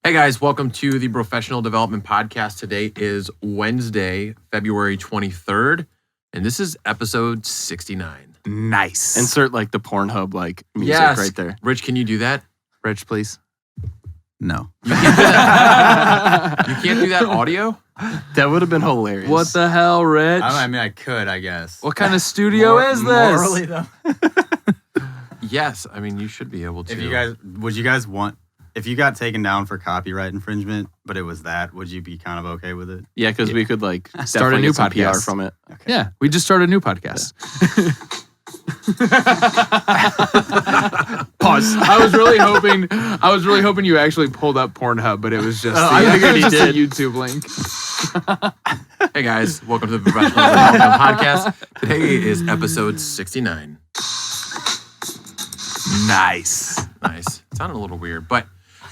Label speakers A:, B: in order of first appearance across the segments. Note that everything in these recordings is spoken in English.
A: Hey guys, welcome to the Brofessional Development Podcast. Today is Wednesday, February 23rd, and this is episode 69.
B: Nice.
C: Insert like the Pornhub like music right there.
A: Rich, can you do that?
B: Rich, please.
D: No.
A: You can't do that, you can't do that audio?
C: That would have been hilarious.
B: What the hell, Rich?
D: I mean, I could, I guess.
B: What kind of studio is this?
D: Morally, though.
A: Yes, I mean, you should be able to.
D: Would you guys want, if you got taken down for copyright infringement, but it was that, would you be kind of okay with it?
C: Yeah, because we could like
B: Start a new
C: get some
B: podcast.
C: PR from it.
D: Okay.
B: Yeah, we just started a new podcast.
C: Pause.
B: I was really hoping you actually pulled up Pornhub, but it was just
C: I figured he
B: just
C: did.
B: a YouTube link.
A: Hey guys, welcome to the Professional Development Podcast. Today is episode 69.
B: Nice.
A: Nice. It sounded a little weird, but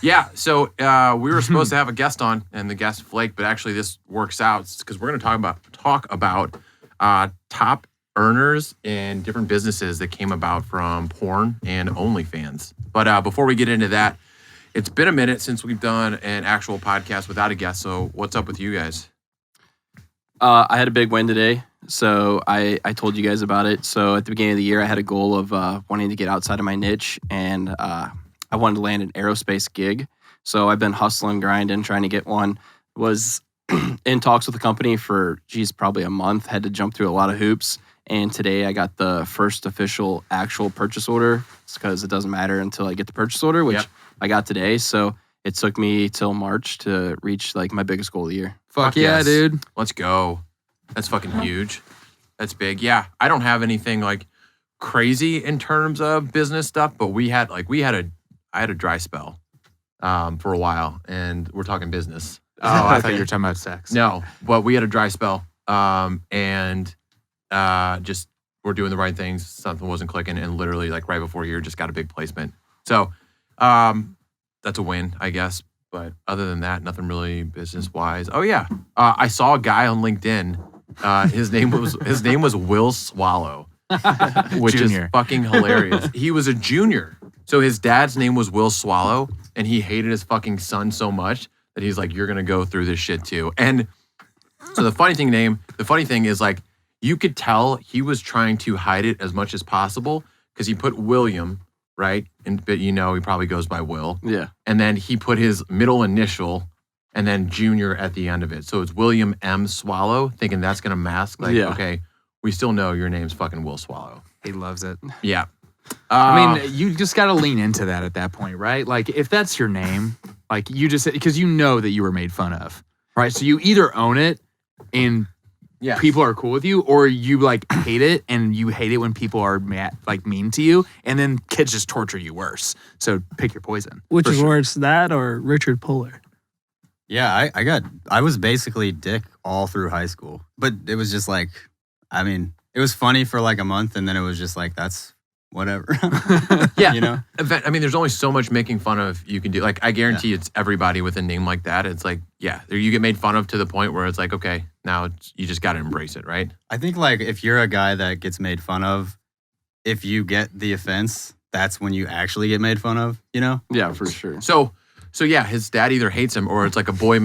A: yeah, so we were supposed to have a guest on, and the guest flaked, but actually this works out because we're going to talk about top earners in different businesses that came about from porn and OnlyFans. But before we get into that, it's been a minute since we've done an actual podcast without a guest, so what's up with you guys?
C: I had a big win today, so I told you guys about it. So at the beginning of the year, I had a goal of wanting to get outside of my niche, and I wanted to land an aerospace gig. So I've been hustling, grinding, trying to get one. Was in talks with the company for, probably a month. Had to jump through a lot of hoops. And today I got the first official actual purchase order. It's because it doesn't matter until I get the purchase order, which I got today. So it took me till March to reach like my biggest goal of the year.
B: Fuck yeah,
A: yes.
B: dude.
A: Let's go. That's fucking huge. That's big. Yeah, I don't have anything like crazy in terms of business stuff, but I had a dry spell for a while, and we're talking business.
B: Oh, I thought you were talking about sex.
A: No, but we had a dry spell, and just we're doing the right things. Something wasn't clicking, and literally like right before here, just got a big placement. So that's a win, I guess. But other than that, nothing really business wise. Oh yeah, I saw a guy on LinkedIn. His name was Will Swallow, which
B: Junior.
A: is fucking hilarious. He was a junior, so his dad's name was Will Swallow, and he hated his fucking son so much that he's like, "You're gonna go through this shit too." And so the funny thing is like, you could tell he was trying to hide it as much as possible because he put William, right? But he probably goes by Will.
C: Yeah.
A: And then he put his middle initial and then junior at the end of it. So it's William M. Swallow, thinking that's going to mask. Like, okay, we still know your name's fucking Will Swallow.
B: He loves it.
A: Yeah.
B: I mean, you just got to lean into that at that point, right? Like, if that's your name, like, you just, because you know that you were made fun of, right? So you either own it and people are cool with you, or you, like, hate it, and you hate it when people are mean to you, and then kids just torture you worse. So pick your poison.
E: Which is worse, that or Richard Puller?
D: Yeah, I was basically dick all through high school. But it was just like, I mean, it was funny for like a month, and then it was just like, that's whatever.
A: Yeah. I mean, there's only so much making fun of you can do. Like, I guarantee it's everybody with a name like that. It's like, you get made fun of to the point where it's like, okay, now you just got to embrace it, right?
D: I think like if you're a guy that gets made fun of, if you get the offense, that's when you actually get made fun of,
C: Yeah, for sure.
A: So yeah, his dad either hates him or it's like a boy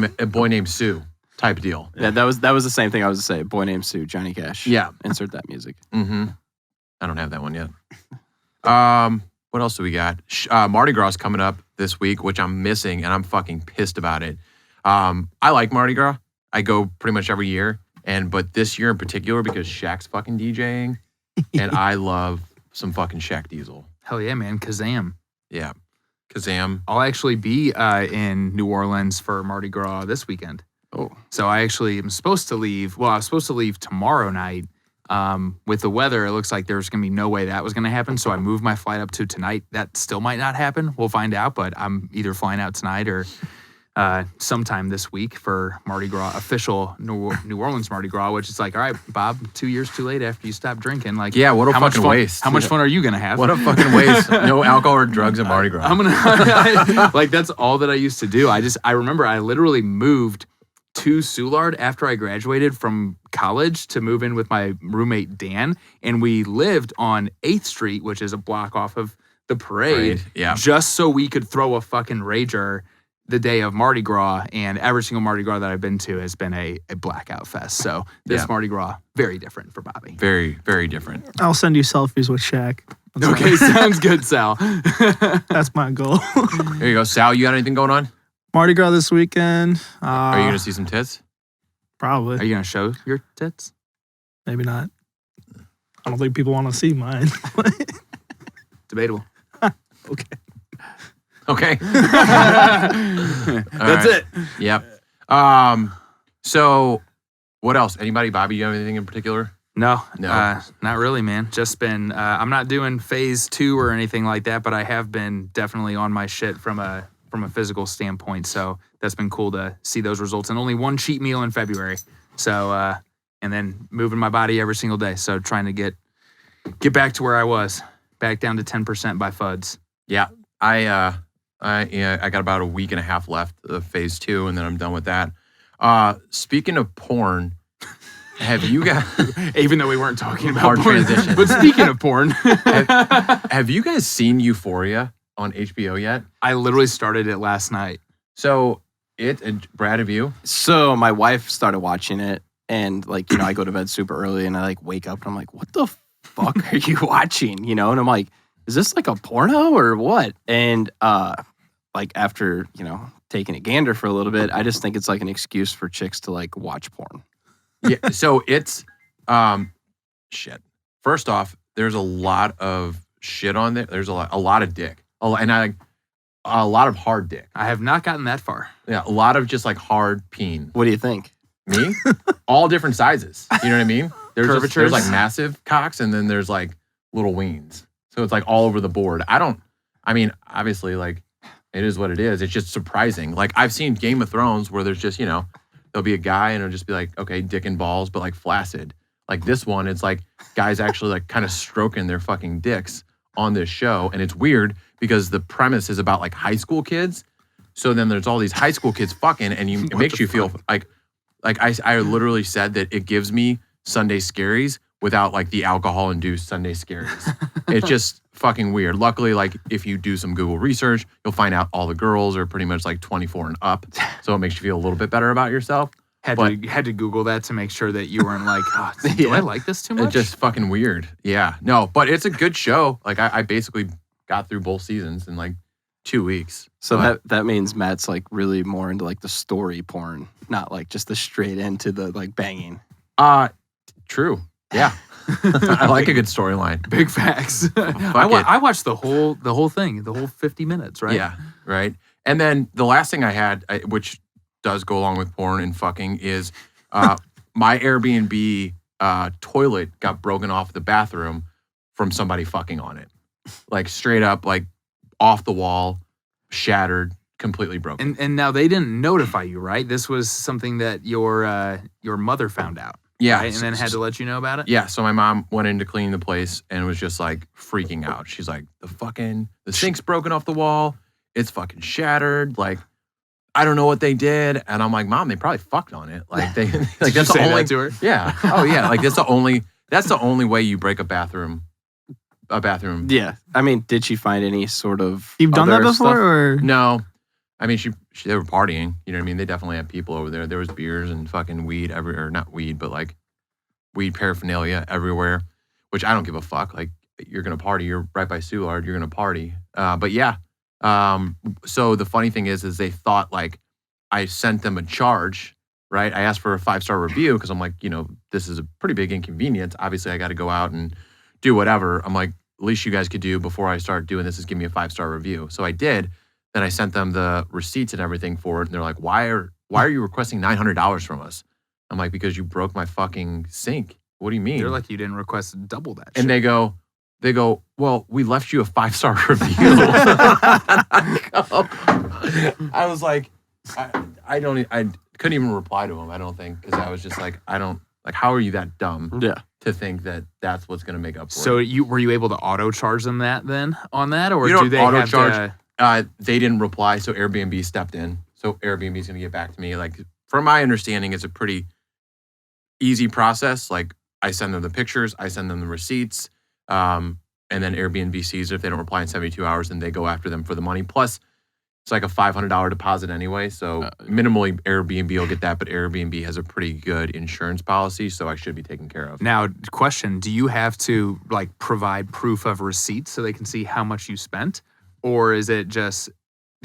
A: named Sue type deal.
C: Yeah, that was the same thing I was to say. Boy named Sue, Johnny Cash.
A: Yeah.
C: Insert that music.
A: Mm-hmm. I don't have that one yet. What else do we got? Mardi Gras is coming up this week, which I'm missing, and I'm fucking pissed about it. I like Mardi Gras. I go pretty much every year, but this year in particular because Shaq's fucking DJing, and I love some fucking Shaq Diesel.
B: Hell yeah, man. Kazam.
A: Yeah. Kazam.
B: I'll actually be in New Orleans for Mardi Gras this weekend.
C: Oh.
B: So I actually am supposed to leave. Well, I was supposed to leave tomorrow night. With the weather, it looks like there's going to be no way that was going to happen. So I moved my flight up to tonight. That still might not happen. We'll find out. But I'm either flying out tonight or sometime this week for Mardi Gras, official New Orleans Mardi Gras, which is like, all right, Bob, 2 years too late after you stop drinking. Like,
A: yeah, what a fucking waste.
B: How much fun are you going to have?
A: What a fucking waste. No alcohol or drugs at Mardi Gras.
B: I'm going to, like, that's all that I used to do. I remember I literally moved to Soulard after I graduated from college to move in with my roommate, Dan. And we lived on 8th Street, which is a block off of the parade.
A: Yeah.
B: Just so we could throw a fucking rager the day of Mardi Gras, and every single Mardi Gras that I've been to has been a blackout fest. So this Mardi Gras, very different for Bobby.
A: Very, very different.
E: I'll send you selfies with Shaq. That's
B: Okay, sounds good, Sal.
E: That's my goal.
A: There you go. Sal, you got anything going on?
E: Mardi Gras this weekend.
A: Are you going to see some tits?
E: Probably.
B: Are you going to show your tits?
E: Maybe not. I don't think people want to see mine.
B: Debatable.
E: Okay.
A: Okay.
B: That's it.
A: Yep. So what else? Anybody? Bobby, you have anything in particular?
B: No,
A: No.
B: not really, man. Just been, I'm not doing phase 2 or anything like that, but I have been definitely on my shit from a physical standpoint. So that's been cool to see those results. And only one cheat meal in February. So, and then moving my body every single day. So trying to get back to where I was, back down to 10% by FUDs.
A: Yeah. I got about a week and a half left of phase 2, and then I'm done with that. Speaking of porn, have you guys
B: Even though we weren't talking about
A: Hard
B: porn.
A: transition.
B: But speaking of porn,
A: have you guys seen Euphoria on HBO yet?
B: I literally started it last night.
A: So Brad, have you?
C: So my wife started watching it, and like, you know, I go to bed super early, and I like wake up, and I'm like, what the fuck are you watching? You know, and I'm like, is this like a porno or what? And like after, you know, taking a gander for a little bit, I just think it's like an excuse for chicks to like watch porn.
A: Yeah. So it's shit. First off, there's a lot of shit on there. There's a lot of dick, a lot of hard dick.
B: I have not gotten that far.
A: Yeah, a lot of just like hard peen.
C: What do you think?
A: Me? All different sizes. You know what I mean? There's
B: Curvatures?
A: like massive cocks, and then there's like little weens. So it's like all over the board. I mean, obviously, like, it is what it is. It's just surprising. Like, I've seen Game of Thrones where there's just, you know, there'll be a guy and it'll just be like, okay, dick and balls, but like flaccid. Like this one, it's like guys actually like kind of stroking their fucking dicks on this show. And it's weird because the premise is about like high school kids. So then there's all these high school kids fucking, and it makes you feel like I literally said that it gives me Sunday scaries without like the alcohol-induced Sunday scaries. It's just fucking weird. Luckily, like if you do some Google research, you'll find out all the girls are pretty much like 24 and up. So it makes you feel a little bit better about yourself.
B: Had to Google that to make sure that you weren't like, oh, do I like this too much?
A: It's just fucking weird. Yeah. No, but it's a good show. Like I basically got through both seasons in like 2 weeks.
C: So that means Matt's like really more into like the story porn, not like just the straight into the like banging.
A: True. Yeah. I like a good storyline.
B: Big facts. I watched the whole thing, the whole 50 minutes, right?
A: Yeah, right. And then the last thing I had, which does go along with porn and fucking, is my Airbnb toilet got broken off the bathroom from somebody fucking on it. Like straight up, like off the wall, shattered, completely broken.
B: And now they didn't notify you, right? This was something that your mother found out.
A: Yeah.
B: Right? And then had to let you know about it?
A: Yeah, so my mom went in to clean the place and was just like freaking out. She's like, the sink's broken off the wall. It's fucking shattered. Like, I don't know what they did. And I'm like, Mom, they probably fucked on it. Like they like that's the only
B: that to her?
A: Yeah. Oh yeah. Like that's the only way you break a bathroom.
C: Yeah. I mean, did she find any sort of
E: You've done that
C: other
E: before,
C: stuff?
E: or
A: No. I mean, they were partying. You know what I mean? They definitely had people over there. There was beers and fucking weed everywhere. Not weed, but like weed paraphernalia everywhere, which I don't give a fuck. Like, you're going to party. You're right by Soulard. You're going to party. But yeah. So the funny thing is they thought like I sent them a charge, right? I asked for a 5-star review because I'm like, you know, this is a pretty big inconvenience. Obviously, I got to go out and do whatever. I'm like, at least you guys could do before I start doing this is give me a 5-star review. So I did. Then I sent them the receipts and everything for it. And they're like, why are you requesting $900 from us? I'm like, because you broke my fucking sink. What do you mean?
B: They're like, you didn't request double that shit.
A: And they go, well, we left you a 5-star review. I was like, I couldn't even reply to him, I don't think, because I was just like, how are you that dumb to think that that's what's going to make up for it?
B: So were you able to auto charge them that then on that? Or
A: You don't
B: do they
A: auto
B: have
A: charge.
B: to...
A: They didn't reply, so Airbnb stepped in. So Airbnb's going to get back to me. Like, from my understanding, it's a pretty easy process. Like, I send them the pictures, I send them the receipts, and then Airbnb sees it. If they don't reply in 72 hours, then they go after them for the money. Plus, It's like a $500 deposit anyway. So minimally Airbnb will get that, but Airbnb has a pretty good insurance policy, so I should be taken care of.
B: Now, question, do you have to like provide proof of receipt so they can see how much you spent? Or is it just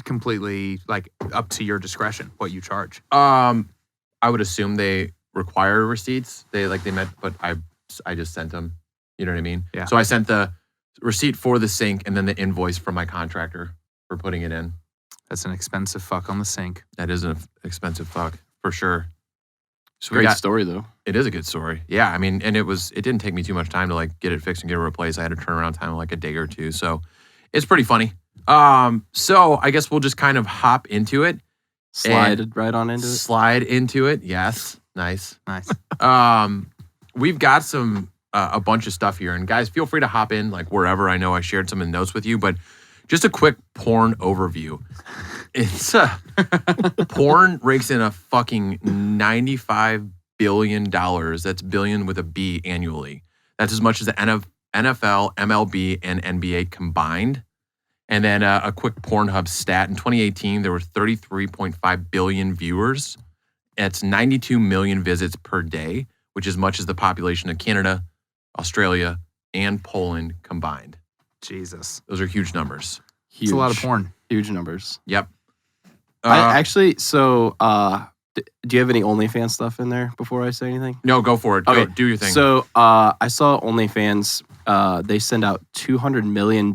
B: completely like up to your discretion what you charge?
A: I would assume they require receipts. They meant, but I just sent them. You know what I mean?
B: Yeah.
A: So I sent the receipt for the sink and then the invoice from my contractor for putting it in.
B: That's an expensive fuck on the sink.
A: That is an expensive fuck for sure. So
C: Great story though.
A: It is a good story. Yeah, I mean, and it didn't take me too much time to like get it fixed and get it replaced. I had a turnaround time of like a day or two. So it's pretty funny. So I guess we'll just kind of hop into it.
C: Slide right on into it.
A: Slide into it. Yes. Nice.
B: Nice.
A: We've got some a bunch of stuff here, and guys, feel free to hop in like wherever. I know I shared some in notes with you, but just a quick porn overview. It's porn rakes in a fucking $95 billion. That's billion with a B annually. That's as much as the NFL, MLB, and NBA combined. And then a quick Pornhub stat. In 2018, there were 33.5 billion viewers. It's 92 million visits per day, which is much as the population of Canada, Australia, and Poland combined.
B: Jesus.
A: Those are huge numbers.
B: It's a lot of porn.
C: Huge numbers.
A: Yep.
C: Do you have any OnlyFans stuff in there before I say anything?
A: No, go for it.
C: Okay.
A: Go, do your thing.
C: So I saw OnlyFans, they send out $200 million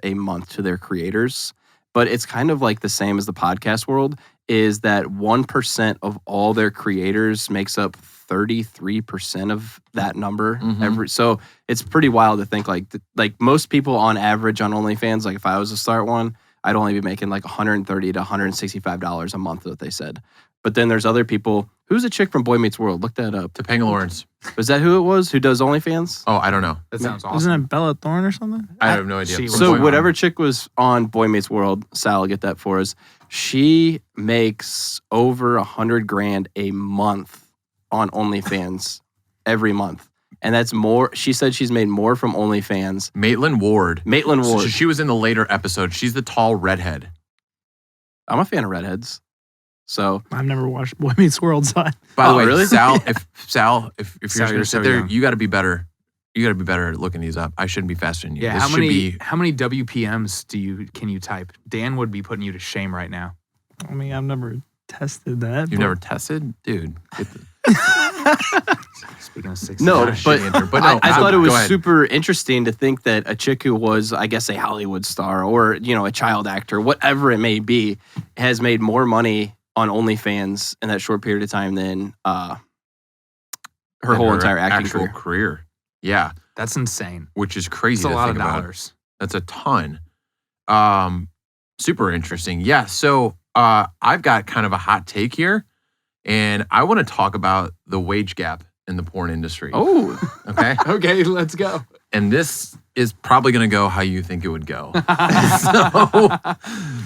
C: a month to their creators, but it's kind of like the same as the podcast world, is that 1% of all their creators makes up 33% of that number. So it's pretty wild to think like most people on average on OnlyFans, like if I was to start one, I'd only be making like $130 to $165 a month, what they said. But then there's other people. Who's a chick from Boy Meets World? Look that up.
A: Topanga Lawrence.
C: Was that who it was? Who does OnlyFans?
A: Oh, I don't know.
B: That sounds awesome.
E: Isn't it Bella Thorne or something?
A: I have no idea.
B: She-
C: So whatever chick was on Boy Meets World, Sal, get that for us. She makes over $100,000 a month on OnlyFans every month, and that's more. She said she's made more from OnlyFans.
A: Maitland Ward.
C: Maitland Ward.
A: So she was in the later episode. She's the tall redhead.
C: I'm a fan of redheads. So
E: I've never watched Boy Meets World, so
A: By the
C: Oh,
A: way,
C: really?
A: Sal, if you're
B: Sal,
A: going
B: you're
A: to sit
B: so
A: there,
B: young.
A: you got to be better. You got to be better at looking these up. I shouldn't be faster than you.
B: Yeah,
A: This
B: how
A: should
B: many
A: be.
B: WPMs can you type? Dan would be putting you to shame right now.
E: I mean, I've never tested that.
A: You've
E: but-
A: never tested, dude.
B: Speaking of 6,
C: No,
A: What a
C: but
A: shitty answer. But no,
C: I thought it
A: go
C: was
A: ahead.
C: super interesting to think that a chick who was, I guess, a Hollywood star or a child actor, whatever it may be, has made more money on OnlyFans in that short period of time than her
A: And
C: whole
A: her
C: entire acting
A: actual
C: career.
A: Yeah,
B: that's insane.
A: which is crazy.
B: It's a
A: to
B: lot
A: think
B: of
A: about.
B: dollars.
A: That's a ton. Super interesting. Yeah. So I've got kind of a hot take here, and I want to talk about the wage gap in the porn industry.
C: Oh,
A: Okay.
B: Okay, let's go.
A: And this is probably going to go how you think it would go.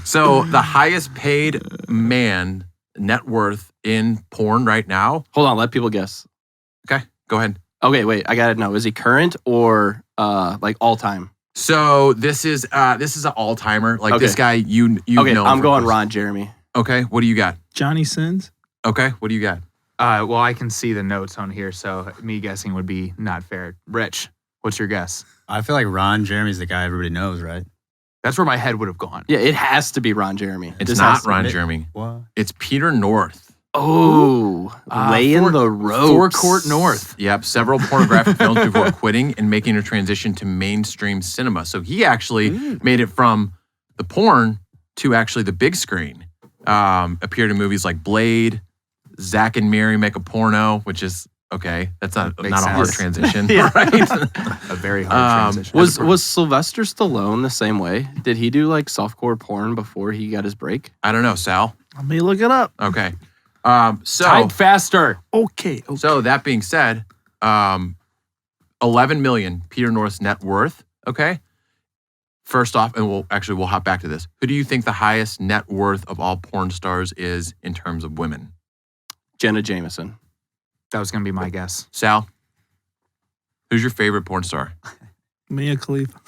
A: So the highest paid man net worth in porn right now.
C: hold on, let people guess.
A: Okay, go ahead.
C: Okay, wait, I gotta know. Is he current or like all time?
A: So this is an all timer. Like
C: Okay.
A: this guy, you
C: Okay,
A: know.
C: I'm going Ron Jeremy.
A: Okay, what do you got?
E: Johnny Sins.
A: Okay, what do you got?
B: Well, I can see the notes on here, so me guessing would be not fair. Rich, what's your guess?
D: I feel like Ron Jeremy's the guy everybody knows, right?
B: That's where my head would have gone.
C: Yeah, it has to be Ron Jeremy.
A: It's
C: This
A: not
C: has to-
A: Ron Jeremy.
D: What?
A: It's Peter North.
C: Oh, laying the ropes.
B: Forecourt North.
A: Yep, several pornographic films before quitting and making a transition to mainstream cinema. So he actually made it from the porn to actually the big screen. Appeared in movies like Blade, Zack and Miri Make a Porno, which is okay. That's not
B: Makes
A: a hard
B: sense.
A: transition,
C: Yeah.
A: right?
B: A very hard transition.
C: Was Sylvester Stallone the same way? Did he do like softcore porn before he got his break?
A: I don't know, Sal.
E: Let me look it up.
A: Okay. So
B: Type faster.
E: Okay.
A: So that being said, 11 million Peter North's net worth. Okay. First off, and we'll hop back to this. Who do you think the highest net worth of all porn stars is in terms of women?
C: Jenna Jameson.
B: That was going to be my guess.
A: Sal, who's your favorite porn star?
E: Mia Khalifa.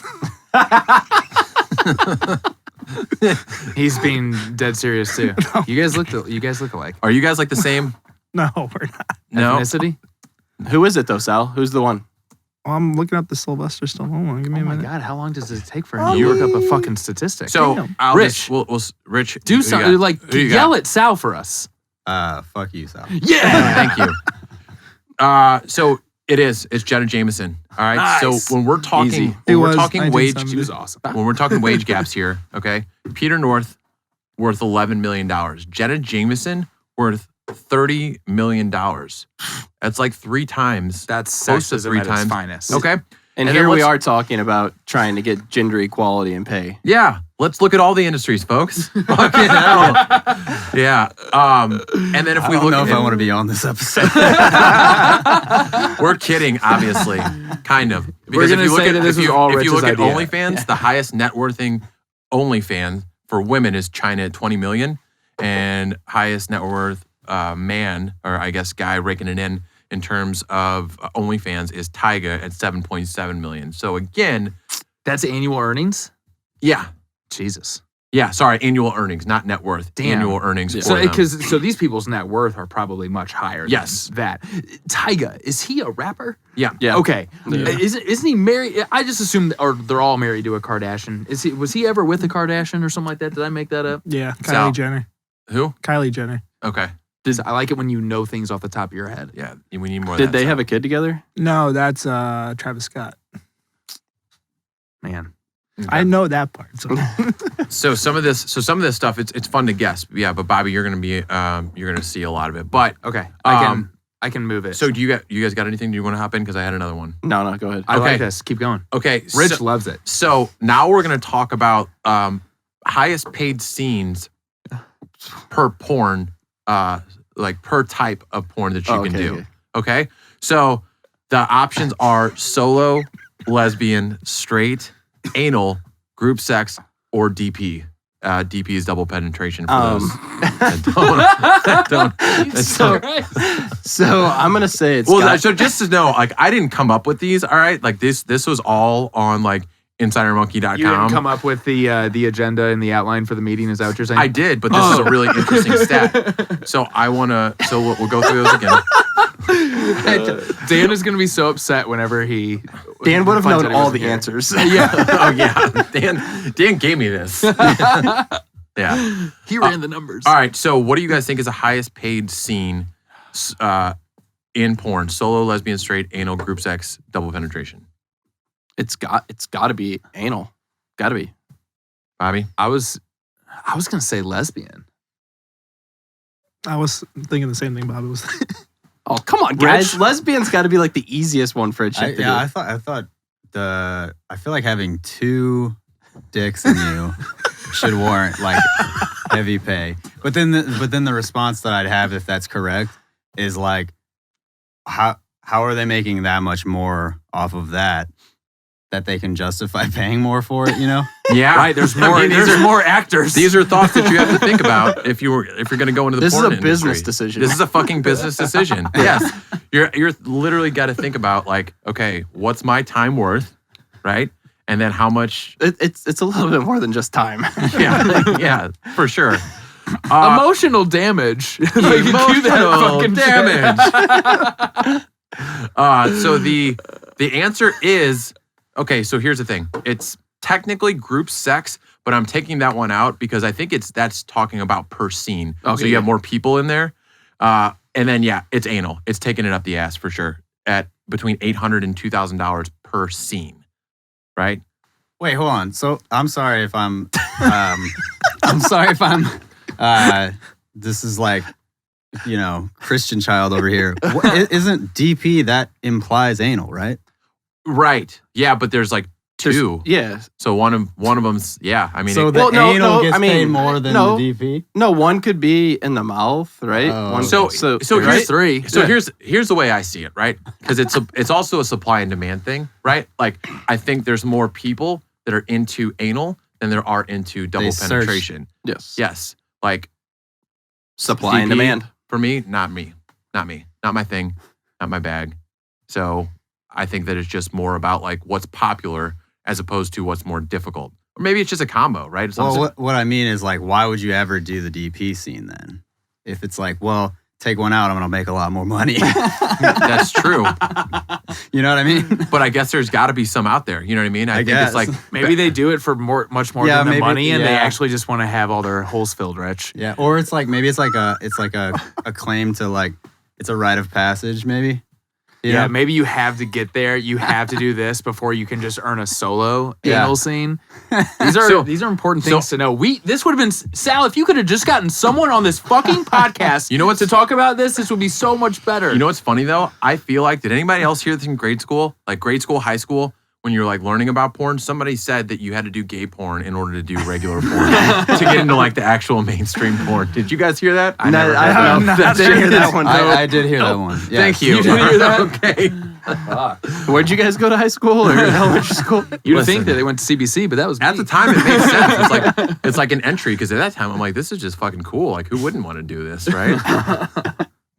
B: He's being dead serious too. You guys look alike.
A: Are you guys like the same?
E: No, we're not.
A: No.
B: Ethnicity?
C: Who is it though, Sal? Who's the one?
E: Well, I'm looking up the Sylvester Stallone one. Give me
B: Oh
E: a
B: my
E: minute.
B: God, how long does it take for him to look up a fucking statistic?
A: So
E: Damn.
A: I'll
B: Rich.
A: just, we'll Rich,
B: do
A: who you
B: something
A: got?
B: like
A: Who you got?
B: yell at Sal for us.
D: Fuck you, Sal.
B: Yeah.
A: Thank you. So it's Jenna Jameson. All right.
B: Nice.
A: So when we're talking,
C: Easy.
A: when
E: It
A: we're
E: was
A: talking wage,
E: 1970.
B: She was awesome.
A: when we're talking wage gaps here, okay? Peter North worth $11 million. Jenna Jameson worth $30 million. That's like 3 times.
B: That's
A: Close to
B: sexism
A: 3
B: at its
A: times.
B: finest.
A: Okay.
C: And
A: then
C: here we
A: let's-
C: are talking about trying to get gender equality and pay.
A: Yeah. Let's look at all the industries, folks. Fucking hell. Yeah. And then if
D: I
A: we
D: don't
A: look
D: know
A: at
D: if I want to be on this episode.
A: we're kidding, obviously, kind of.
B: We're gonna say that this
A: if
B: was
A: you,
B: all
A: if you
B: Rich's
A: look at
B: idea.
A: OnlyFans, the highest net worthing OnlyFans for women is China at 20 million, and highest net worth man, or I guess guy raking it in terms of OnlyFans is Tyga at 7.7 million. So again,
B: That's annual earnings?
A: yeah.
B: Jesus.
A: Yeah, sorry, annual earnings, not net worth.
B: Damn.
A: Annual earnings
C: Yeah.
A: for them.
B: So these people's net worth are probably much higher
A: Yes.
B: than that. Tyga, is he a rapper?
A: Yeah.
C: Yeah.
B: Okay.
C: Yeah.
B: Isn't he married? I just assumed, or they're all married to a Kardashian. Was he ever with a Kardashian or something like that? Did I make that up?
E: Yeah, Kylie
A: Sal.
E: Jenner.
A: Who?
E: Kylie Jenner.
A: Okay.
B: I like it when you know things off the top of your head.
A: Yeah, we need more of
C: Did
A: that
C: they
A: stuff.
C: have a kid together?
E: No, that's Travis Scott.
B: Man.
E: I know that part. So.
A: So some of this stuff, it's fun to guess. Yeah, but Bobby, you're gonna see a lot of it. But
B: Okay. I can move it.
A: so you guys got anything? Do you want to hop in? Because I had another one.
C: No, go ahead.
B: I
A: okay.
B: like this. Keep going.
A: Okay,
B: Rich
A: so,
B: loves it.
A: so now we're gonna talk about highest paid scenes per porn, like per type of porn that you can do.
C: Okay.
A: Okay, so the options are solo, lesbian, straight, anal, group sex, or DP. DP is double penetration for those. that don't-
C: So I'm gonna say it's
A: well, so just to know, like I didn't come up with these. All right, like this was all on like InsiderMonkey.com.
B: You didn't come up with the agenda and the outline for the meeting. Is that what you're saying?
A: I did, but this is a really interesting stat. So we'll go through those again.
B: Dan is going to be so upset whenever he.
C: Dan would have
B: finds
C: known
B: out he
C: all
B: wasn't
C: the
B: here.
C: answers.
A: Oh yeah, Dan gave me this. Yeah.
B: He ran the numbers.
A: All right. So what do you guys think is the highest paid scene in porn? Solo, lesbian, straight, anal, group sex, double penetration.
C: It's got to be anal. Got to be.
A: Bobby?
B: I was going to say lesbian.
E: I was thinking the same thing Bobby was.
C: Oh, come on, guys. Lesbian's got to be like the easiest one for a chick to do.
D: I thought I feel like having 2 dicks in you should warrant like heavy pay. But then the response that I'd have if that's correct is like, how are they making that much more off of that they can justify paying more for it? You know?
A: Yeah.
B: Right. There's more.
A: I mean,
B: There's more actors.
A: These are thoughts that you have to think about if you're going to go into the
C: This is
A: porn
C: a business
A: industry.
C: decision.
A: This is a fucking business decision. Yes. You're literally got to think about like, okay, what's my time worth, right? And then how much?
C: It's a little bit more than just time.
A: Yeah, for sure.
B: Emotional damage. Like, you do that
A: Emotional
B: fucking
A: damage. So the answer is okay. So here's the thing. It's technically group sex, but I'm taking that one out because I think that's talking about per scene.
C: Okay,
A: so you
C: yeah.
A: have more people in there. And then yeah, it's anal. It's taking it up the ass for sure at between $800 and $2,000 per scene. Right?
D: Wait, hold on. So I'm sorry if I'm this is like, Christian child over here. Isn't DP that implies anal, right?
A: Right. Yeah, but there's like 2.
C: Yeah.
A: So one of them's I mean,
D: So
A: it-
D: the
C: Well, no,
D: anal
C: no,
D: gets
C: I mean,
D: paid more than
C: no.
D: the DP?
C: No, one could be in the mouth, right?
D: Oh.
C: One,
A: So
C: right?
A: here's
B: 3.
A: So here's the way I see it, right? Because it's also a supply and demand thing, right? Like I think there's more people that are into anal than there are into double
D: They search.
A: penetration.
C: Yes.
A: Yes, like
C: Supply and
A: DP,
C: demand.
A: for me, not my thing, not my bag. So I think that it's just more about like what's popular as opposed to what's more difficult. Or maybe it's just a combo, right? It's
D: Well, what I mean is like, why would you ever do the DP scene then? If it's like, well, take one out, I'm gonna make a lot more money.
A: That's true.
D: You know what I mean?
A: But I guess there's got to be some out there. You know what I mean? I think
D: guess.
A: it's like
B: Maybe they do it for much more
D: Yeah,
B: than the
D: maybe-
B: money, and they
D: yeah.
B: actually just want to have all their holes filled, Rich.
D: Yeah, or it's like maybe it's like a claim to like it's a rite of passage, maybe. You
B: Yeah,
D: know?
B: maybe you have to get there. You have to do this before you can just earn a solo
D: Yeah.
B: anal scene.
A: So-
B: These are important things to know. This would have been Sal. If you could have just gotten someone on this fucking podcast,
A: You know what's-
B: to talk about this would be so much better.
A: You know what's funny though? I feel like, did anybody else hear this in grade school? Like grade school, high school, when you're like learning about porn, somebody said that you had to do gay porn in order to do regular porn to get into like the actual mainstream porn. Did you guys hear that?
C: I didn't hear that one.
D: I did hear that one. Yeah.
A: Thank you.
B: You didn't hear that?
A: Okay.
C: Where'd you guys go to high school or elementary school?
B: You'd
A: Listen.
B: think that they went to CBC, but that was
A: At
B: me.
A: the time, it made sense. It's like an entry because at that time, I'm like, this is just fucking cool. Like, who wouldn't want to do this, right?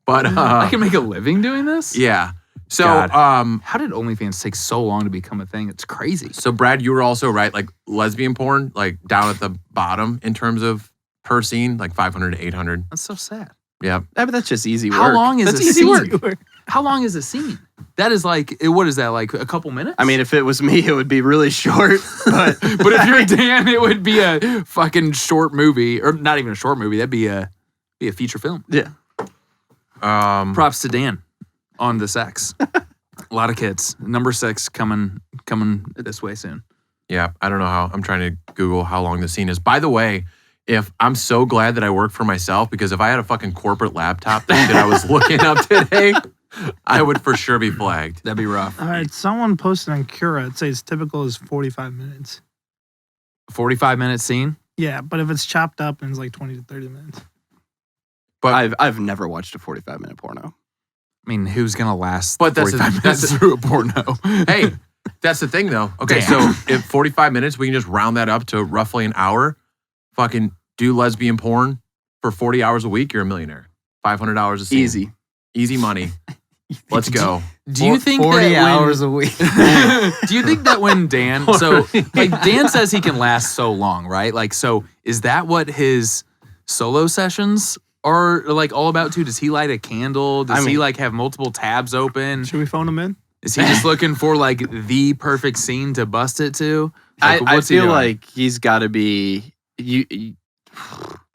A: But
B: I can make a living doing this.
A: yeah. So,
B: God.
A: um,
B: How did OnlyFans take so long to become a thing? It's crazy.
A: so Brad, you were also right. Like lesbian porn, like down at the bottom in terms of per scene, like 500 to 800.
B: That's so sad.
A: Yeah.
C: Yeah, but that's just easy work.
B: How long is
C: that's
B: a
C: easy
B: scene?
C: work?
B: How long is a scene? That is like, what is that, like a couple minutes?
C: I mean, if it was me, it would be really short. But
B: but if you're Dan, it would be a fucking short movie, or not even a short movie. That'd be a feature film.
C: yeah,
B: Props to Dan on the sex. A lot of kids. Number 6 coming this way soon.
A: Yeah. I don't know how. I'm trying to Google how long the scene is. By the way, if I'm so glad that I work for myself, because if I had a fucking corporate laptop that I was looking up today, I would for sure be flagged.
B: That'd be rough.
E: All right, someone posted on Cura. It says typical is 45 minutes.
B: 45-minute scene.
E: Yeah, but if it's chopped up, and it's like 20 to 30 minutes.
A: But
C: I've never watched a 45-minute porno.
B: I mean, who's gonna last
A: But that's
B: 45 minutes
A: that's
B: through a porno?
A: hey, that's the thing though. Okay,
B: Damn.
A: so if 45 minutes, we can just round that up to roughly an hour. Fucking do lesbian porn for 40 hours a week, you're a millionaire. $500 a scene. Easy money. Let's go.
B: Do you think
D: 40
B: that when,
D: hours a week?
B: Do you think that when Dan, so like Dan says he can last so long, right? Like, so is that what his solo sessions are like all about too? Does he light a candle? Does he like have multiple tabs open?
E: Should we phone him in?
B: Is he just looking for like the perfect scene to bust it to? Like,
C: I
B: what's he
C: feel
B: doing?
C: like he's got to be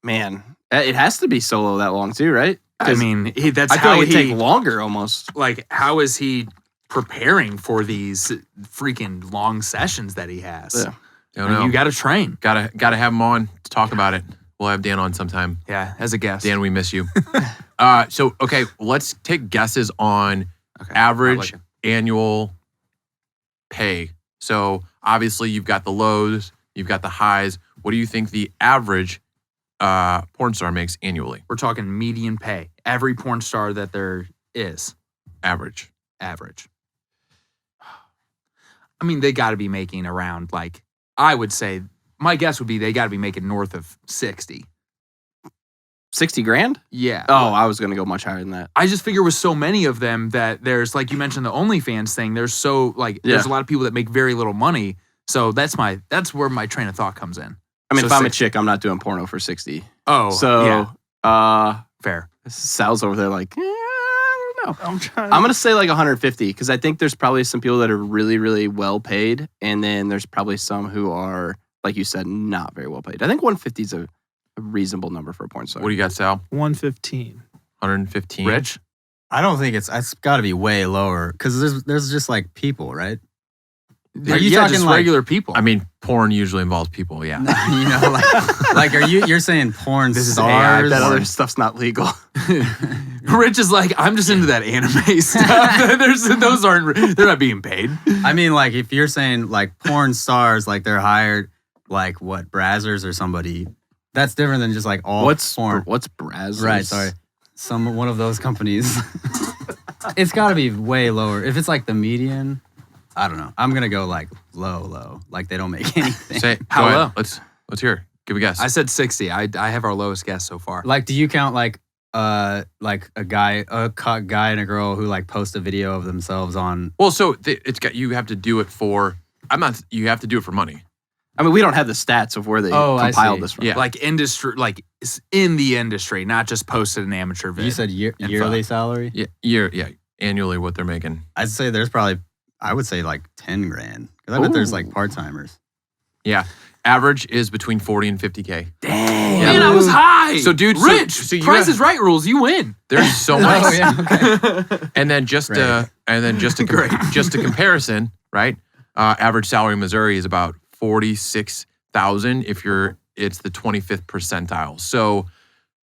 C: man. It has to be solo that long too, right?
B: I mean, that's
C: I feel
B: how
C: like it'd
B: he
C: take longer almost.
B: like. How is he preparing for these freaking long sessions that he has?
C: Yeah.
A: I don't know.
B: You got to train.
A: Gotta have him on to talk about it. We'll have Dan on sometime.
B: Yeah, as a guest.
A: Dan, we miss you. So okay, let's take guesses on
B: Okay,
A: average
B: I like it.
A: annual pay. So obviously you've got the lows, you've got the highs. What do you think the average porn star makes annually?
B: We're talking median pay. Every porn star that there is,
A: Average.
B: average. I mean, they got to be making around, like, I would say, my guess would be they got to be making north of 60.
C: 60 grand?
B: Yeah.
C: Oh, I was gonna go much higher than that.
B: I just figure with so many of them that there's, like you mentioned, the OnlyFans thing, there's so, like, there's a lot of people that make very little money. So that's where my train of thought comes in.
C: I mean,
B: So
C: if I'm a
B: 60.
C: chick, I'm not doing porno for 60.
B: Oh,
C: So,
B: yeah, fair.
C: Sal's over there like, I don't know.
E: I'm trying.
C: I'm gonna say like 150 because I think there's probably some people that are really, really well paid, and then there's probably some who are, like you said, not very well paid. I think 150 is a reasonable number for a porn star.
A: What do you got, Sal?
E: 115.
A: 115.
B: Rich?
D: I don't think it's got to be way lower because there's just like people, right? Are you
B: yeah,
D: talking
B: just
D: like-
B: regular people?
A: I mean, porn usually involves people, yeah.
D: You know, like you're saying porn
B: This is
D: stars?
C: that other stuff's not legal.
B: Rich is like, I'm just into that anime stuff. They're not being paid.
D: I mean, like if you're saying like porn stars, like they're hired, like what Brazzers or somebody. That's different than just like all porn.
C: What's Brazzers?
D: Right, sorry. One of those companies. It's got to be way lower. If it's like the median, I don't know. I'm gonna go like low. Like they don't make anything.
A: Say,
B: How
A: go ahead.
B: low?
A: Let's hear it. Give a guess.
B: I said 60. I have our lowest guess so far.
D: Like, do you count like a guy and a girl who like post a video of themselves on?
A: well, so it's got, you have to do it for, you have to do it for money.
C: I mean, we don't have the stats of where they compiled this from.
A: Yeah.
B: Like industry, like it's in the industry, not just posted an amateur vid.
D: You said yearly salary?
A: Yeah, annually what they're making.
D: I'd say there's probably, I would say like 10 grand. Because I bet there's like part-timers.
A: Yeah. Average is between 40 and 50K.
B: Dang.
A: Yeah.
B: Man, I was high.
A: So, dude,
B: Rich.
A: so you
B: Price is Right rules. You win.
A: There's so much.
D: Oh, yeah, okay.
A: And then just a comparison, right? Average salary in Missouri is about $46,000 if it's the 25th percentile. So,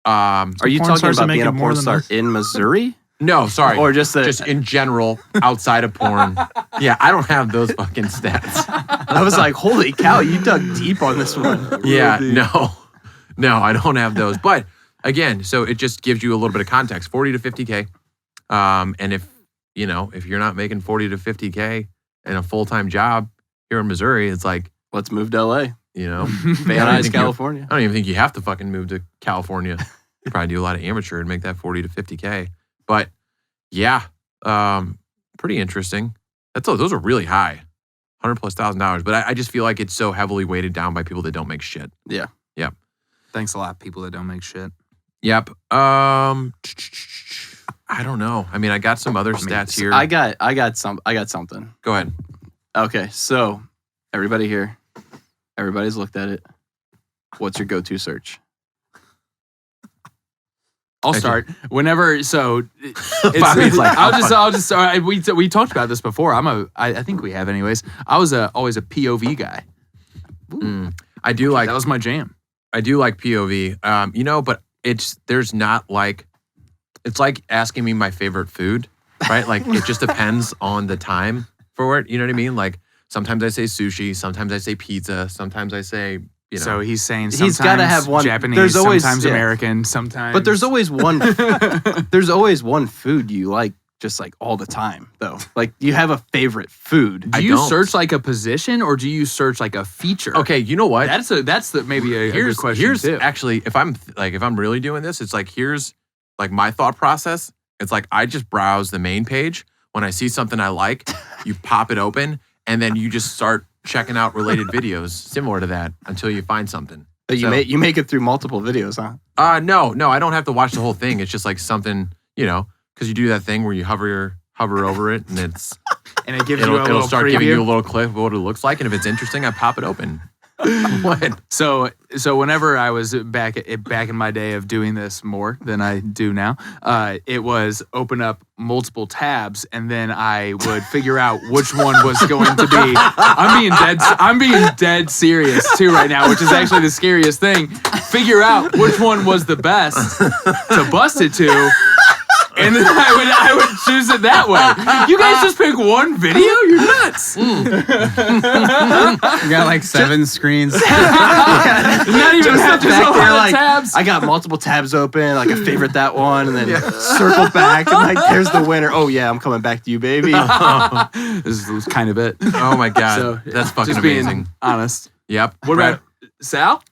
C: Are you
E: porn
C: talking
E: stars are
C: about being a
E: making more
C: porn
E: than
C: star
E: us?
C: in Missouri?
A: no, sorry.
C: Or just
A: in general, outside of porn. Yeah, I don't have those fucking stats.
C: I was like, holy cow, you dug deep on this one.
A: Yeah, no, I don't have those. But again, so it just gives you a little bit of context, 40 to 50K. And if you're not making 40 to 50K in a full-time job here in Missouri, it's like,
C: Let's move to LA.
A: Van
C: Nuys, California.
A: I don't even think you have to fucking move to California. You probably do a lot of amateur and make that 40 to 50K. But yeah, pretty interesting. Those are really high, $100,000+. But I just feel like it's so heavily weighted down by people that don't make shit.
C: Yeah.
A: Yep.
B: Thanks a lot, people that don't make shit.
A: Yep. I don't know. I mean, I got some other stats here.
C: I got something.
A: Go ahead.
C: Okay, so everybody here, everybody's looked at it. What's your go-to search?
B: I'll start whenever. So
A: Bobby's like,
B: I'll just. We talked about this before. I think we have anyways. I was always a POV guy.
A: I do like
B: That was my jam.
A: I do like POV. But there's not like, it's like asking me my favorite food, right? Like it just depends on the time for it. You know what I mean? Like sometimes I say sushi, sometimes I say pizza, sometimes I say,
B: So he's saying
C: He's
B: sometimes
C: gotta have one-
B: Japanese,
C: there's always-
B: sometimes
C: yeah.
B: American, sometimes.
C: But there's always one. There's always one food you like, just like all the time, though. Like you have a favorite food.
B: Do
A: I
B: you
A: don't.
B: search like a position or do you search like a feature?
A: okay, you know what?
B: That's maybe a good question
A: here's
B: too.
A: actually, if I'm really doing this, it's like, here's like my thought process. It's like, I just browse the main page. When I see something I like, you pop it open and then you just start checking out related videos similar to that until you find something.
C: But you make it through multiple videos, huh?
A: No, I don't have to watch the whole thing. It's just like something, because you do that thing where you hover over it and
B: and it gives you a
A: it'll
B: little
A: start
B: preview.
A: giving you a little clip of what it looks like. And if it's interesting, I pop it open. What?
B: So whenever I was back in my day of doing this more than I do now, it was open up multiple tabs and then I would figure out which one was going to be. I'm being dead serious too right now, which is actually the scariest thing. Figure out which one was the best to bust it to. And then I would choose it that way. You guys just pick one video? You're nuts.
D: You got like 7 screens.
B: Not even have just all the tabs.
C: I got multiple tabs open, like I favorite that one, and then circle back, and like there's the winner. Oh yeah, I'm coming back to you, baby.
B: This was kind of it.
A: Oh my God.
B: So,
A: That's fucking
B: just being
A: amazing.
B: honest.
A: Yep.
B: What about Sal?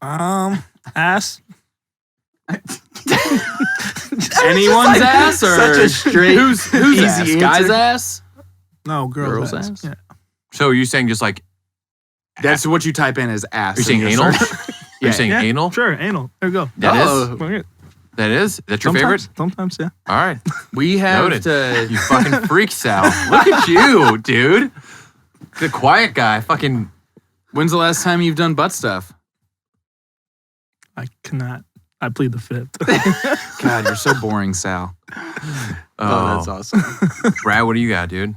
E: Ass.
B: Anyone's ass or
C: such a straight,
B: who's
C: easy
B: ass?
C: answer.
B: Guy's ass?
E: No, girls'
B: Girls'
E: ass.
B: ass?
E: Yeah.
A: So are you saying just like,
B: That's what you type in as ass.
A: are you saying
B: in your
A: anal?
B: search.
A: Are you saying
E: Yeah,
A: anal?
E: Sure, anal. There you go.
A: That is?
E: Okay.
A: That is? That's your
E: Sometimes,
A: favorite?
E: Sometimes, yeah.
A: All right.
B: We have
A: Noted.
B: to.
A: You fucking freak, Sal. Look at you, dude. The quiet guy. Fucking.
B: When's the last time you've done butt stuff?
E: I cannot. I plead the fifth.
B: God, you're so boring, Sal.
C: Oh, that's awesome.
A: Brad, what do you got, dude?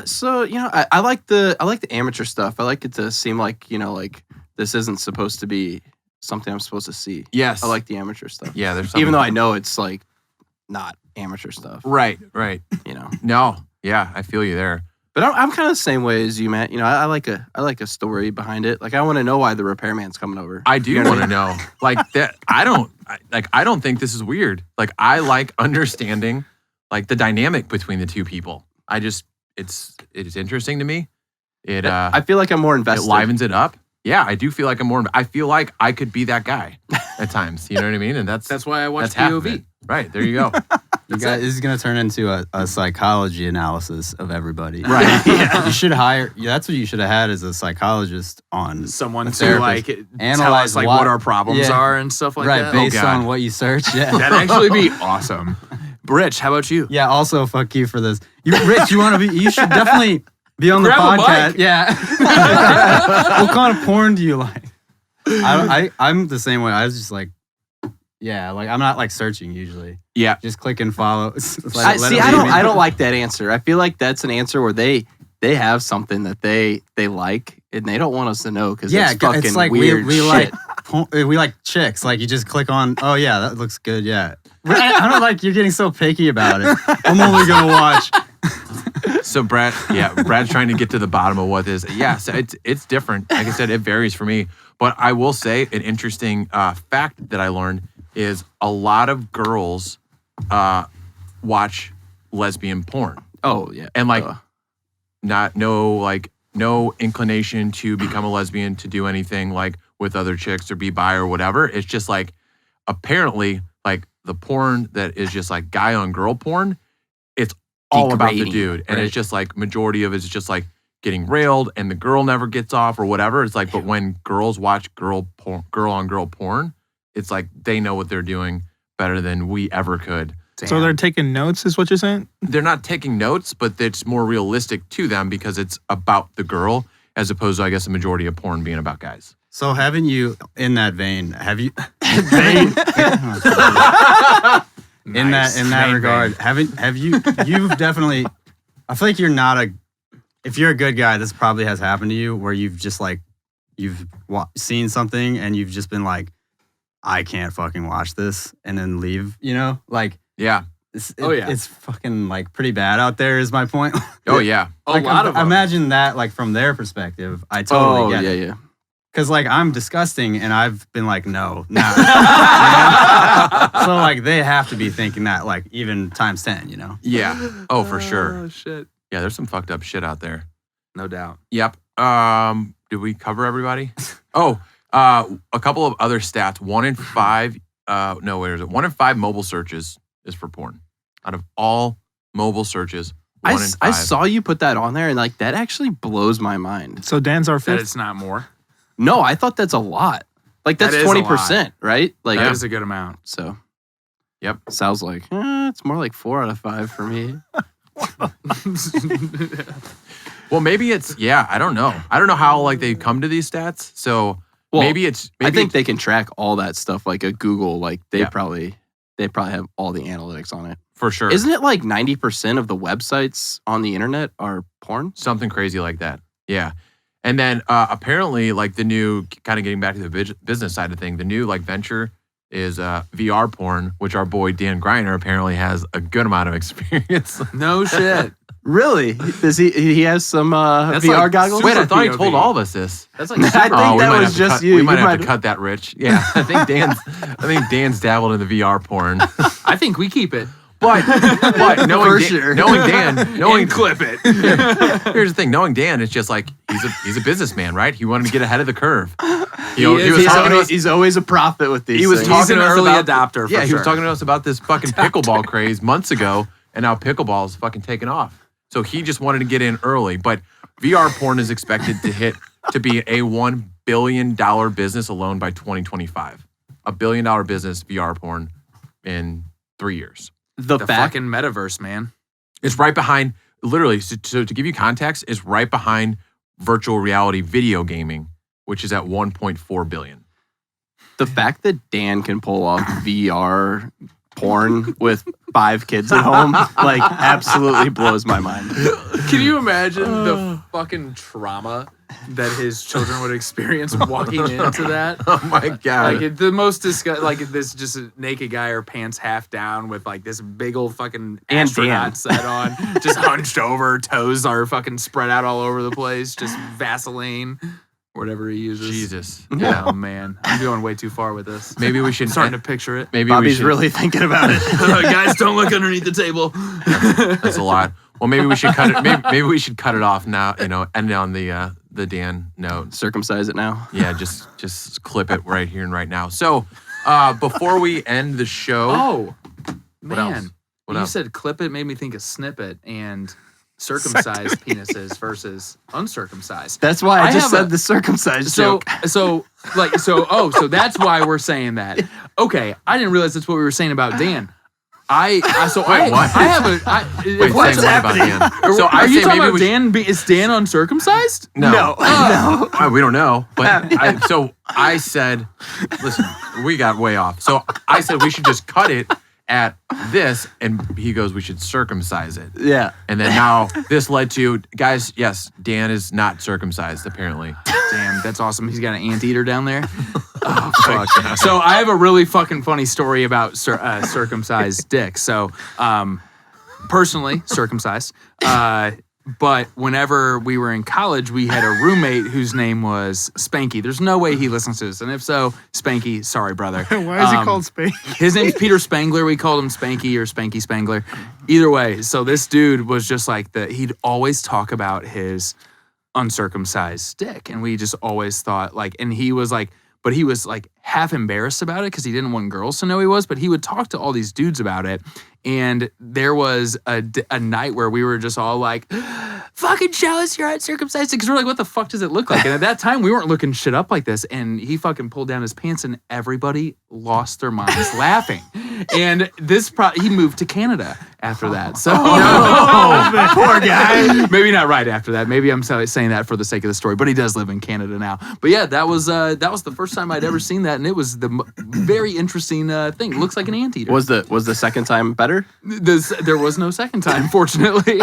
C: So I like the amateur stuff. I like it to seem like like this isn't supposed to be something I'm supposed to see.
A: Yes.
C: I like the amateur stuff.
A: Yeah, there's something.
C: Even though I know it's like not amateur stuff.
A: Right. No. Yeah, I feel you there.
C: But I'm kind of the same way as you, Matt. I like a story behind it. Like I want to know why the repairman's coming over.
A: I do
C: You know what
A: want to know. Like that. I don't think this is weird. Like I like understanding like the dynamic between the two people. It's interesting to me.
C: I feel like I'm more
A: It
C: invested.
A: livens it up. Yeah, I do feel like I feel like I could be that guy at times. You know what I mean? And that's
B: That's why I watch
A: half of
B: POV.
A: it. Right, there you go.
D: This is gonna turn into a psychology analysis of everybody.
C: Right. Yeah.
D: You should hire. That's what you should have had as a psychologist on
B: Someone
D: a
B: to
D: therapist.
B: tell
D: Analyze
B: us like what our problems are and stuff like
D: right,
B: that.
D: based
A: God.
D: on what you search. Yeah.
B: That'd actually be awesome. Rich, how about you?
D: Yeah. Also, fuck you for this. Rich, you want to be? You should definitely be on the
B: Grab a
D: podcast.
B: mic.
D: Yeah. What kind of porn do you like? I'm the same way. I was just like, yeah, like I'm not like searching usually.
A: Yeah.
D: Just click and follow.
C: I don't like that answer. I feel like that's an answer where they have something that they like and they don't want us to know because
D: Yeah,
C: it's fucking
D: it's like
C: weird
D: we
C: shit.
D: we like chicks. Like you just click on. Oh yeah, that looks good. Yeah. I don't like you're getting so picky about it. I'm only gonna watch.
A: So Brad's trying to get to the bottom of what this. Yeah, so it's different. Like I said, it varies for me. But I will say an interesting fact that I learned is a lot of girls watch lesbian porn.
C: Oh yeah,
A: And like no inclination to become a lesbian, to do anything like with other chicks or be bi or whatever. It's just like apparently like the porn that is just like guy on girl porn, it's all about the
C: Degrading,
A: dude. And
C: right?
A: it's just like majority of it's just like getting railed and the girl never gets off or whatever. It's like, but when girls watch girl on girl porn, it's like they know what they're doing better than we ever could.
E: So they're taking notes, is what you're saying?
A: They're not taking notes, but it's more realistic to them because it's about the girl as opposed to, I guess, the majority of porn being about guys.
D: So haven't you, in that vein, have you in that regard, have you've definitely, I feel like you're not if you're a good guy, this probably has happened to you where you've just like, you've seen something and you've just been like, I can't fucking watch this and then leave, like,
A: Yeah.
D: it's fucking like pretty bad out there is my point.
A: Oh, yeah.
D: Like,
B: lot of them.
D: imagine that like from their perspective. I totally get it.
C: yeah.
D: Cause like I'm disgusting and I've been like, no. So like they have to be thinking that like even times 10,
A: Yeah. Oh, for sure.
B: Oh shit.
A: Yeah, there's some fucked up shit out there.
B: No doubt.
A: Yep. Did we cover everybody? A couple of other stats. 1 in 5, where is it? 1 in 5 mobile searches is for porn. Out of all mobile searches, 1 in 5.
C: I saw you put that on there and like that actually blows my mind.
E: So Dan's our
B: That
E: fifth.
B: it's not more.
C: No, I thought that's a lot. Like that's
B: That is a
C: 20%, right? Like
B: That is a good amount.
C: so.
A: Yep.
C: Sounds like it's more like 4 out of 5 for me.
A: Well, maybe it's, I don't know. I don't know how like they come to these stats. So
C: Well,
A: maybe it's,
C: I think they can track all that stuff like a Google. Like they
A: Yeah.
C: probably have all the analytics on it.
A: for sure.
C: Isn't it like 90% of the websites on the internet are porn?
A: Something crazy like that. Yeah. And then apparently like the new, kind of getting back to the business side of thing, the new like venture is VR porn, which our boy Dan Greiner apparently has a good amount of experience.
B: No shit.
C: Really? Does he has some
B: That's
C: VR
B: like
C: goggles?
A: Wait, I thought he
B: POV.
A: told all of us this.
B: That's like
C: I
B: super
C: think
A: we
C: that
A: might
C: was
A: have to
C: just
A: cut-
C: you.
A: We might
C: You
A: have
C: might-
A: to cut that, Rich. Yeah, I think Dan's dabbled in the VR porn.
B: I think we keep it.
A: But knowing
C: For
A: Dan,
C: sure.
A: knowing Dan, knowing
B: And clip it.
A: here's the thing, knowing Dan, it's just like he's a businessman, right? He wanted to get ahead of the curve.
B: He is.
C: He's always a prophet with these
A: He was
C: things.
A: talking
B: an
A: to us
B: early
A: about
B: adopter, for
A: Yeah, he was
B: sure.
A: talking to us about this fucking pickleball craze months ago, and now pickleball is fucking taking off. So he just wanted to get in early. But VR porn is expected to be a $1 billion business alone by 2025. $1 billion business, VR porn, in 3 years.
C: the
B: The
C: fact
B: fucking metaverse, man.
A: It's right behind, literally, so to give you context, it's right behind virtual reality video gaming, which is at 1.4 billion.
C: the fact that Dan can pull off VR porn with 5 kids at home like absolutely blows my mind.
B: Can you imagine the fucking trauma that his children would experience walking into that?
A: Oh my God.
B: Like the most like this just a naked guy or pants half down with like this big old fucking
C: And
B: astronaut
C: Dan.
B: set on, just hunched over, toes are fucking spread out all over the place, just Vaseline, whatever he uses.
A: Jesus.
B: Yeah, oh man, I'm going way too far with this.
A: Maybe we should
B: I'm starting to picture it.
A: Maybe
C: Bobby's
A: we should,
C: really thinking about it.
B: Guys, don't look underneath the table.
A: That's a lot. Well, maybe we should cut it. Maybe we should cut it off now. End on the Dan note.
C: Circumcise it now.
A: Yeah, just clip it right here and right now. So before we end the show,
B: Oh,
A: What
B: man.
A: else? What
B: you
A: up?
B: said clip it made me think of snippet and circumcised penises versus uncircumcised.
C: That's why I just
B: have
C: said the circumcised
B: So,
C: joke.
B: so that's why we're saying that. Okay, I didn't realize that's what we were saying about Dan.
A: What?
B: I have a.
A: Wait,
C: What's
A: say what about Dan? So
B: Are
A: I
B: you
A: say
B: talking
A: maybe
B: about
A: we
B: Dan? Is Dan uncircumcised?
A: No.
C: No.
A: We don't know. But I said, listen, we got way off. So I said we should just cut it at this, and he goes, we should circumcise it.
C: Yeah.
A: And then now this led to, guys, yes, Dan is not circumcised, apparently.
B: Damn, that's awesome. He's got an anteater down there. Oh, fuck. So I have a really fucking funny story about circumcised dick. So, personally, circumcised. But whenever we were in college, we had a roommate whose name was Spanky. There's no way he listens to this. And if so, Spanky, sorry, brother.
E: Why is he called Spanky?
B: His name's Peter Spangler. We called him Spanky or Spanky Spangler. Either way, so this dude was just like he'd always talk about his uncircumcised dick. And we just always thought and he was like, but he was like half embarrassed about it because he didn't want girls to know he was, but he would talk to all these dudes about it. And there was a night where we were just all like, fucking show us your uncircumcised dick. Because we're like, what the fuck does it look like? And at that time, we weren't looking shit up like this. And he fucking pulled down his pants and everybody lost their minds laughing. And he moved to Canada after that. So
C: Poor guy.
B: maybe not right after that. Maybe I'm saying that for the sake of the story, but he does live in Canada now. But yeah, that was the first time I'd ever seen that, and it was the very interesting thing. It looks like an anteater.
C: Was the second time better?
B: There was no second time, fortunately.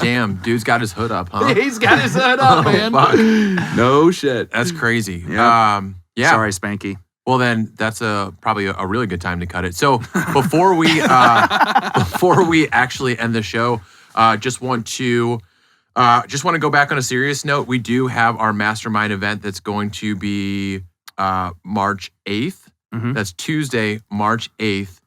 A: Damn, dude's got his hood up, huh?
B: He's got his hood up, man.
A: Fuck.
B: No shit.
A: That's crazy.
B: Yep.
A: Yeah.
B: Sorry, Spanky.
A: Well, then that's probably a really good time to cut it. So before we actually end the show, just want to go back on a serious note. We do have our mastermind event that's going to be March 8th.
B: Mhm.
A: That's Tuesday, March 8th.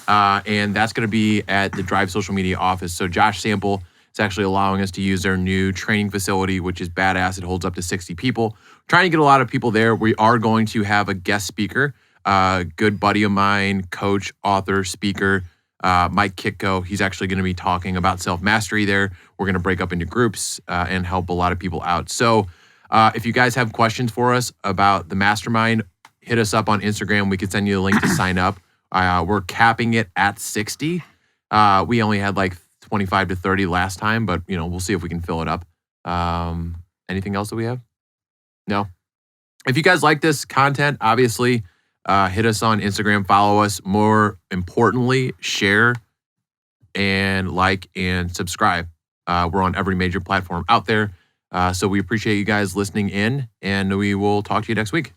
A: And that's going to be at the Drive Social Media office. So Josh Sample is actually allowing us to use their new training facility, which is badass. It holds up to 60 people. Trying to get a lot of people there. We are going to have a guest speaker, good buddy of mine, coach, author, speaker, Mike Kitko. He's actually going to be talking about self-mastery there. We're going to break up into groups and help a lot of people out. So if you guys have questions for us about the mastermind, hit us up on Instagram. We can send you a link to sign up. We're capping it at 60. We only had like 25 to 30 last time, but we'll see if we can fill it up. Anything else that we have? No. If you guys like this content, obviously, hit us on Instagram, follow us. More importantly, share and like and subscribe. We're on every major platform out there. So we appreciate you guys listening in, and we will talk to you next week.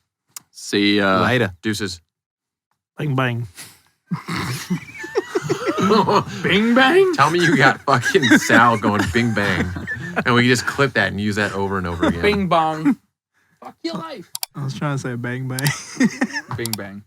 C: See ya.
B: Later.
A: Deuces.
E: Bang, bang.
B: Bing bang.
A: Tell me you got fucking Sal going bing bang. And we can just clip that and use that over and over again.
B: Bing bong. Fuck your life.
E: I was trying to say bang, bang.
B: Bing bang.